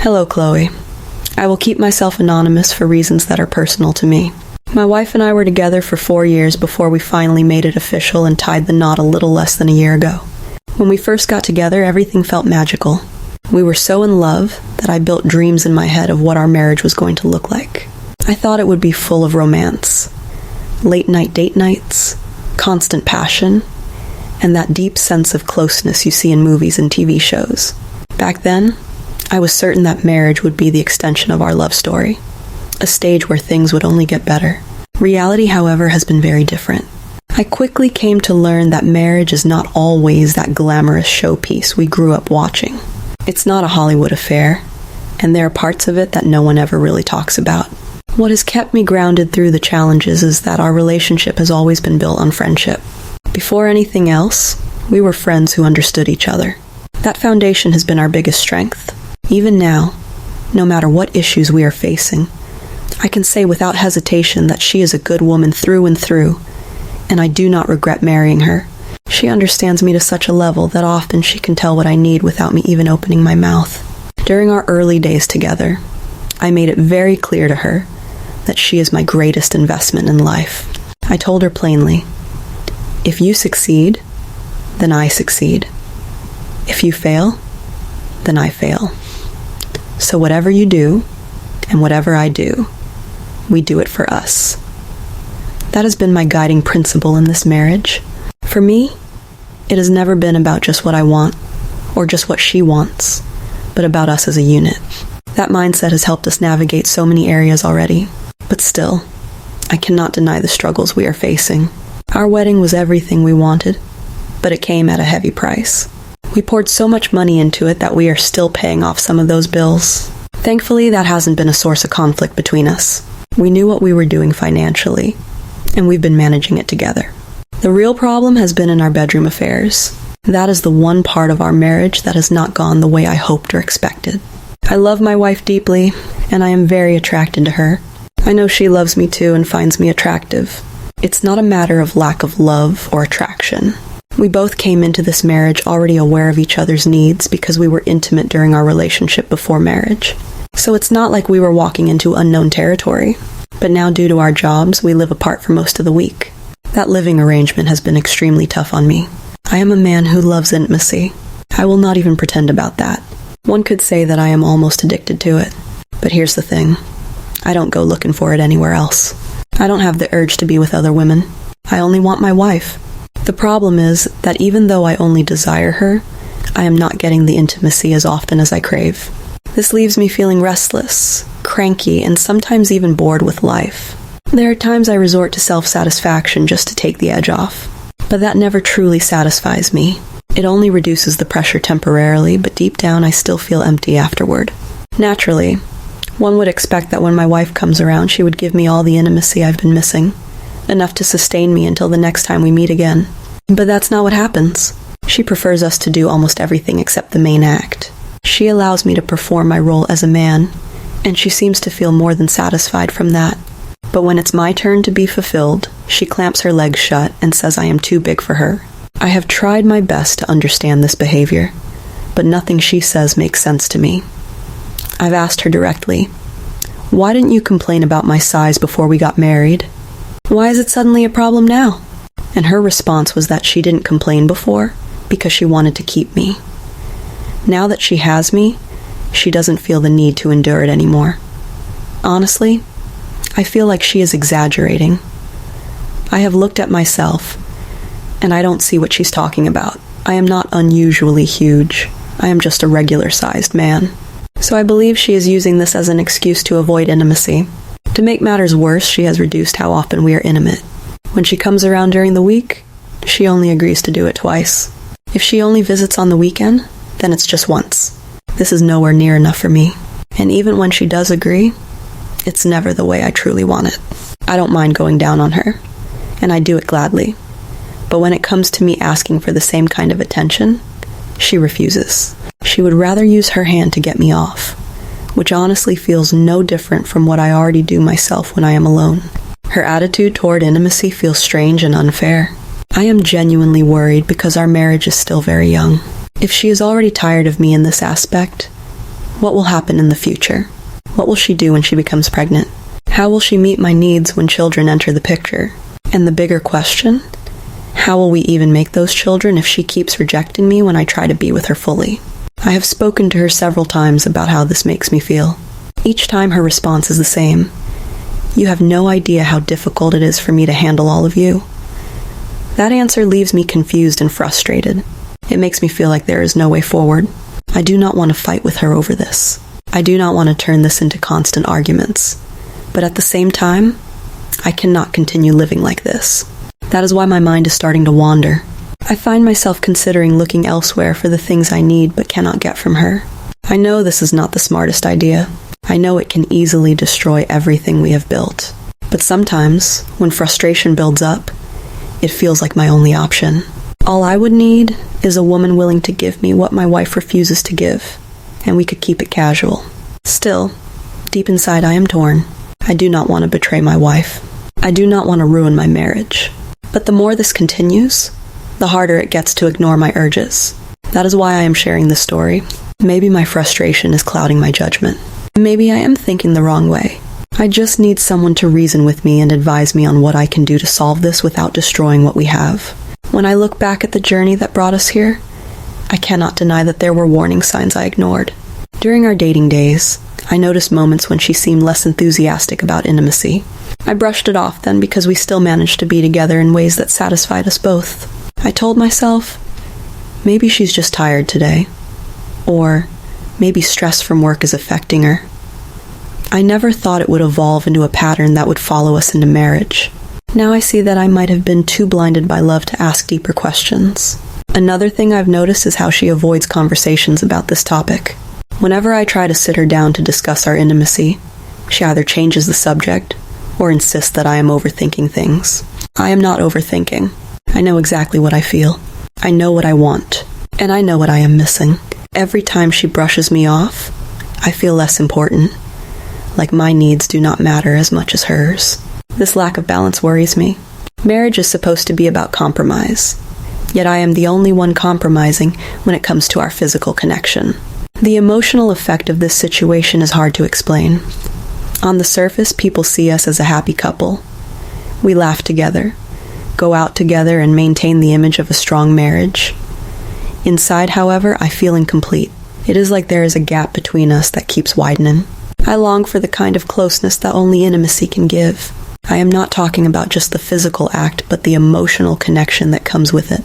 Hello, Chloe. I will keep myself anonymous for reasons that are personal to me. My wife and I were together for 4 years before we finally made it official and tied the knot a little less than a year ago. When we first got together, everything felt magical. We were so in love that I built dreams in my head of what our marriage was going to look like. I thought it would be full of romance, late-night date nights, constant passion, and that deep sense of closeness you see in movies and TV shows. Back then, I was certain that marriage would be the extension of our love story, a stage where things would only get better. Reality, however, has been very different. I quickly came to learn that marriage is not always that glamorous showpiece we grew up watching. It's not a Hollywood affair, and there are parts of it that no one ever really talks about. What has kept me grounded through the challenges is that our relationship has always been built on friendship. Before anything else, we were friends who understood each other. That foundation has been our biggest strength. Even now, no matter what issues we are facing, I can say without hesitation that she is a good woman through and through, and I do not regret marrying her. She understands me to such a level that often she can tell what I need without me even opening my mouth. During our early days together, I made it very clear to her that she is my greatest investment in life. I told her plainly, if you succeed, then I succeed. If you fail, then I fail. So whatever you do, and whatever I do, we do it for us. That has been my guiding principle in this marriage. For me, it has never been about just what I want, or just what she wants, but about us as a unit. That mindset has helped us navigate so many areas already. But still, I cannot deny the struggles we are facing. Our wedding was everything we wanted, but it came at a heavy price. We poured so much money into it that we are still paying off some of those bills. Thankfully, that hasn't been a source of conflict between us. We knew what we were doing financially, and we've been managing it together. The real problem has been in our bedroom affairs. That is the one part of our marriage that has not gone the way I hoped or expected. I love my wife deeply, and I am very attracted to her. I know she loves me too and finds me attractive. It's not a matter of lack of love or attraction. We both came into this marriage already aware of each other's needs because we were intimate during our relationship before marriage. So it's not like we were walking into unknown territory. But now, due to our jobs, we live apart for most of the week. That living arrangement has been extremely tough on me. I am a man who loves intimacy. I will not even pretend about that. One could say that I am almost addicted to it. But here's the thing. I don't go looking for it anywhere else. I don't have the urge to be with other women. I only want my wife. The problem is that even though I only desire her, I am not getting the intimacy as often as I crave. This leaves me feeling restless, cranky, and sometimes even bored with life. There are times I resort to self-satisfaction just to take the edge off. But that never truly satisfies me. It only reduces the pressure temporarily, but deep down I still feel empty afterward. Naturally, one would expect that when my wife comes around, she would give me all the intimacy I've been missing, enough to sustain me until the next time we meet again. But that's not what happens. She prefers us to do almost everything except the main act. She allows me to perform my role as a man, and she seems to feel more than satisfied from that. But when it's my turn to be fulfilled, she clamps her legs shut and says I am too big for her. I have tried my best to understand this behavior, but nothing she says makes sense to me. I've asked her directly, why didn't you complain about my size before we got married? Why is it suddenly a problem now? And her response was that she didn't complain before because she wanted to keep me. Now that she has me, she doesn't feel the need to endure it anymore. Honestly, I feel like she is exaggerating. I have looked at myself, and I don't see what she's talking about. I am not unusually huge. I am just a regular-sized man. So I believe she is using this as an excuse to avoid intimacy. To make matters worse, she has reduced how often we are intimate. When she comes around during the week, she only agrees to do it twice. If she only visits on the weekend, then it's just once. This is nowhere near enough for me. And even when she does agree, it's never the way I truly want it. I don't mind going down on her, and I do it gladly. But when it comes to me asking for the same kind of attention, she refuses. She would rather use her hand to get me off, which honestly feels no different from what I already do myself when I am alone. Her attitude toward intimacy feels strange and unfair. I am genuinely worried because our marriage is still very young. If she is already tired of me in this aspect, What will happen in the future? What will she do when she becomes pregnant? How will she meet my needs when children enter the picture? And the bigger question, how will we even make those children if she keeps rejecting me when I try to be with her fully? I have spoken to her several times about how this makes me feel. Each time her response is the same. You have no idea how difficult it is for me to handle all of you. That answer leaves me confused and frustrated. It makes me feel like there is no way forward. I do not want to fight with her over this. I do not want to turn this into constant arguments. But at the same time, I cannot continue living like this. That is why my mind is starting to wander. I find myself considering looking elsewhere for the things I need but cannot get from her. I know this is not the smartest idea. I know it can easily destroy everything we have built. But sometimes, when frustration builds up, it feels like my only option. All I would need is a woman willing to give me what my wife refuses to give, and we could keep it casual. Still, deep inside I am torn. I do not want to betray my wife. I do not want to ruin my marriage. But the more this continues, the harder it gets to ignore my urges. That is why I am sharing this story. Maybe my frustration is clouding my judgment. Maybe I am thinking the wrong way. I just need someone to reason with me and advise me on what I can do to solve this without destroying what we have. When I look back at the journey that brought us here, I cannot deny that there were warning signs I ignored. During our dating days, I noticed moments when she seemed less enthusiastic about intimacy. I brushed it off then because we still managed to be together in ways that satisfied us both. I told myself, maybe she's just tired today. Or maybe stress from work is affecting her. I never thought it would evolve into a pattern that would follow us into marriage. Now I see that I might have been too blinded by love to ask deeper questions. Another thing I've noticed is how she avoids conversations about this topic. Whenever I try to sit her down to discuss our intimacy, she either changes the subject or insists that I am overthinking things. I am not overthinking. I know exactly what I feel. I know what I want. And I know what I am missing. Every time she brushes me off, I feel less important. Like my needs do not matter as much as hers. This lack of balance worries me. Marriage is supposed to be about compromise. Yet I am the only one compromising when it comes to our physical connection. The emotional effect of this situation is hard to explain. On the surface, people see us as a happy couple. We laugh together, go out together, and maintain the image of a strong marriage. Inside, however, I feel incomplete. It is like there is a gap between us that keeps widening. I long for the kind of closeness that only intimacy can give. I am not talking about just the physical act, but the emotional connection that comes with it.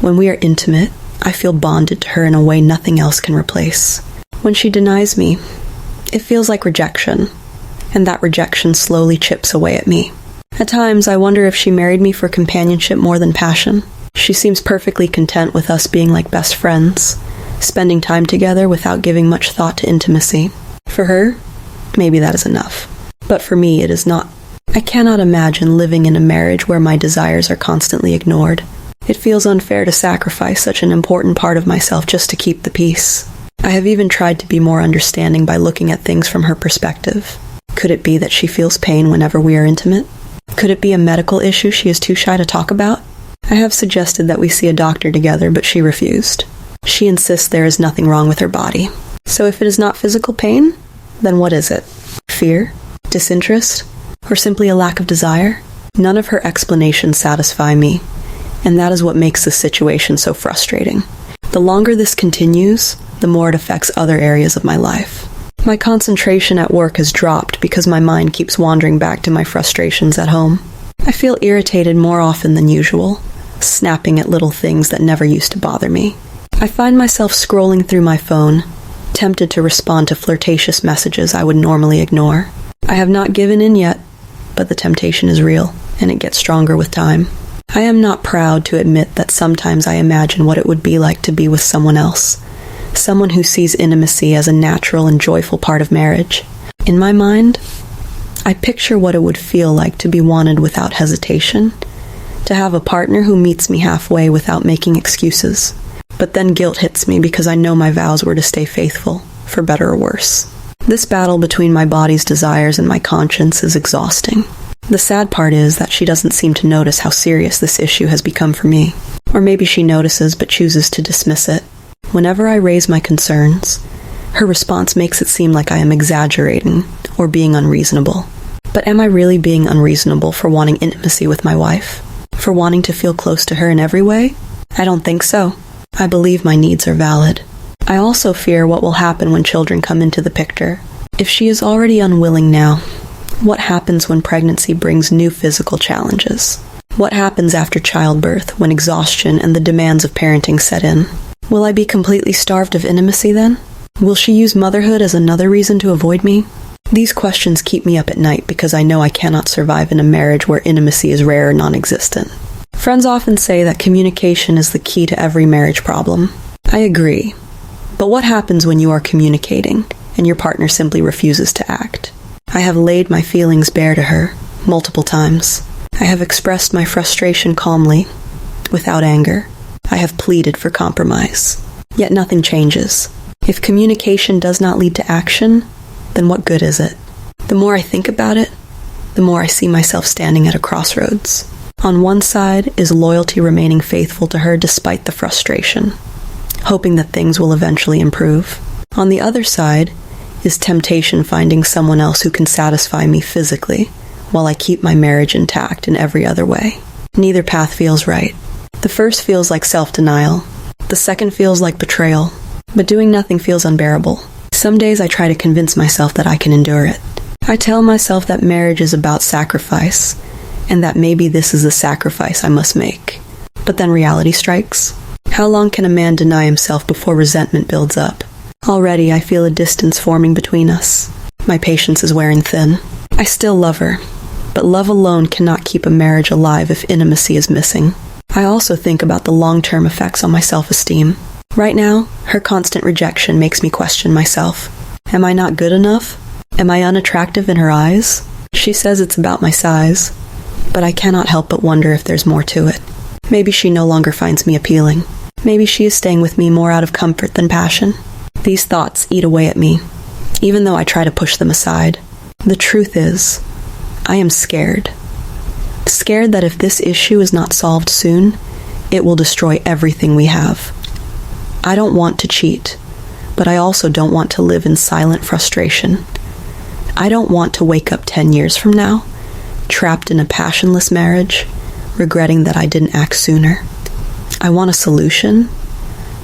When we are intimate, I feel bonded to her in a way nothing else can replace. When she denies me, it feels like rejection, and that rejection slowly chips away at me. At times, I wonder if she married me for companionship more than passion. She seems perfectly content with us being like best friends, spending time together without giving much thought to intimacy. For her, maybe that is enough. But for me, it is not. I cannot imagine living in a marriage where my desires are constantly ignored. It feels unfair to sacrifice such an important part of myself just to keep the peace. I have even tried to be more understanding by looking at things from her perspective. Could it be that she feels pain whenever we are intimate? Could it be a medical issue she is too shy to talk about? I have suggested that we see a doctor together, but she refused. She insists there is nothing wrong with her body. So if it is not physical pain, then what is it? Fear? Disinterest? Or simply a lack of desire? None of her explanations satisfy me, and that is what makes this situation so frustrating. The longer this continues, the more it affects other areas of my life. My concentration at work has dropped because my mind keeps wandering back to my frustrations at home. I feel irritated more often than usual, snapping at little things that never used to bother me. I find myself scrolling through my phone, tempted to respond to flirtatious messages I would normally ignore. I have not given in yet, but the temptation is real, and it gets stronger with time. I am not proud to admit that sometimes I imagine what it would be like to be with someone else, someone who sees intimacy as a natural and joyful part of marriage. In my mind, I picture what it would feel like to be wanted without hesitation, to have a partner who meets me halfway without making excuses. But then guilt hits me because I know my vows were to stay faithful, for better or worse. This battle between my body's desires and my conscience is exhausting. The sad part is that she doesn't seem to notice how serious this issue has become for me. Or maybe she notices but chooses to dismiss it. Whenever I raise my concerns, Her response makes it seem like I am exaggerating or being unreasonable. But am I really being unreasonable for wanting intimacy with my wife? For wanting to feel close to her in every way? I don't think so. I believe my needs are valid. I also fear what will happen when children come into the picture. If she is already unwilling now, what happens when pregnancy brings new physical challenges? What happens after childbirth when exhaustion and the demands of parenting set in? Will I be completely starved of intimacy then? Will she use motherhood as another reason to avoid me? These questions keep me up at night because I know I cannot survive in a marriage where intimacy is rare or non-existent. Friends often say that communication is the key to every marriage problem. I agree. But what happens when you are communicating and your partner simply refuses to act? I have laid my feelings bare to her multiple times. I have expressed my frustration calmly, without anger. I have pleaded for compromise. Yet nothing changes. If communication does not lead to action, then what good is it? The more I think about it, the more I see myself standing at a crossroads. On one side is loyalty remaining faithful to her despite the frustration, hoping that things will eventually improve. On the other side is temptation finding someone else who can satisfy me physically, while I keep my marriage intact in every other way. Neither path feels right. The first feels like self-denial. The second feels like betrayal. But doing nothing feels unbearable. Some days I try to convince myself that I can endure it. I tell myself that marriage is about sacrifice, and that maybe this is the sacrifice I must make. But then reality strikes. How long can a man deny himself before resentment builds up? Already I feel a distance forming between us. My patience is wearing thin. I still love her, but love alone cannot keep a marriage alive if intimacy is missing. I also think about the long-term effects on my self-esteem. Right now, her constant rejection makes me question myself. Am I not good enough? Am I unattractive in her eyes? She says it's about my size, but I cannot help but wonder if there's more to it. Maybe she no longer finds me appealing. Maybe she is staying with me more out of comfort than passion. These thoughts eat away at me, even though I try to push them aside. The truth is, I am scared. Scared that if this issue is not solved soon, it will destroy everything we have. I don't want to cheat, but I also don't want to live in silent frustration. I don't want to wake up 10 years from now, trapped in a passionless marriage, regretting that I didn't act sooner. I want a solution,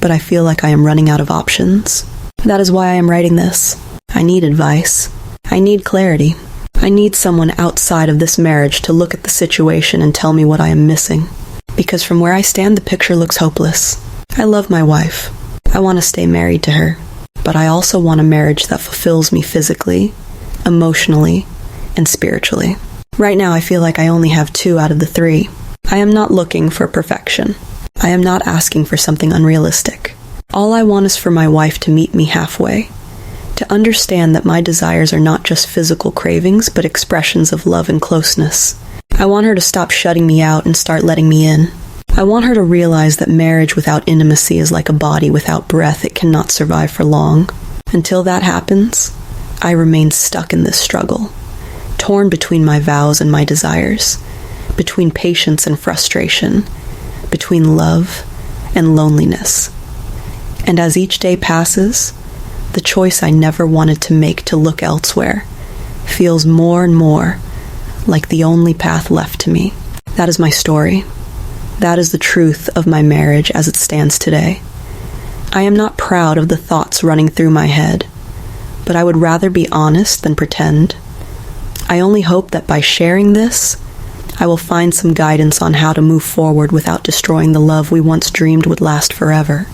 but I feel like I am running out of options. That is why I am writing this. I need advice. I need clarity. I need someone outside of this marriage to look at the situation and tell me what I am missing. Because from where I stand, the picture looks hopeless. I love my wife. I want to stay married to her. But I also want a marriage that fulfills me physically, emotionally, and spiritually. Right now, I feel like I only have 2 out of the 3. I am not looking for perfection. I am not asking for something unrealistic. All I want is for my wife to meet me halfway, to understand that my desires are not just physical cravings, but expressions of love and closeness. I want her to stop shutting me out and start letting me in. I want her to realize that marriage without intimacy is like a body without breath. It cannot survive for long. Until that happens, I remain stuck in this struggle, torn between my vows and my desires, between patience and frustration, between love and loneliness. And as each day passes, the choice I never wanted to make to look elsewhere feels more and more like the only path left to me. That is my story. That is the truth of my marriage as it stands today. I am not proud of the thoughts running through my head, but I would rather be honest than pretend. I only hope that by sharing this, I will find some guidance on how to move forward without destroying the love we once dreamed would last forever.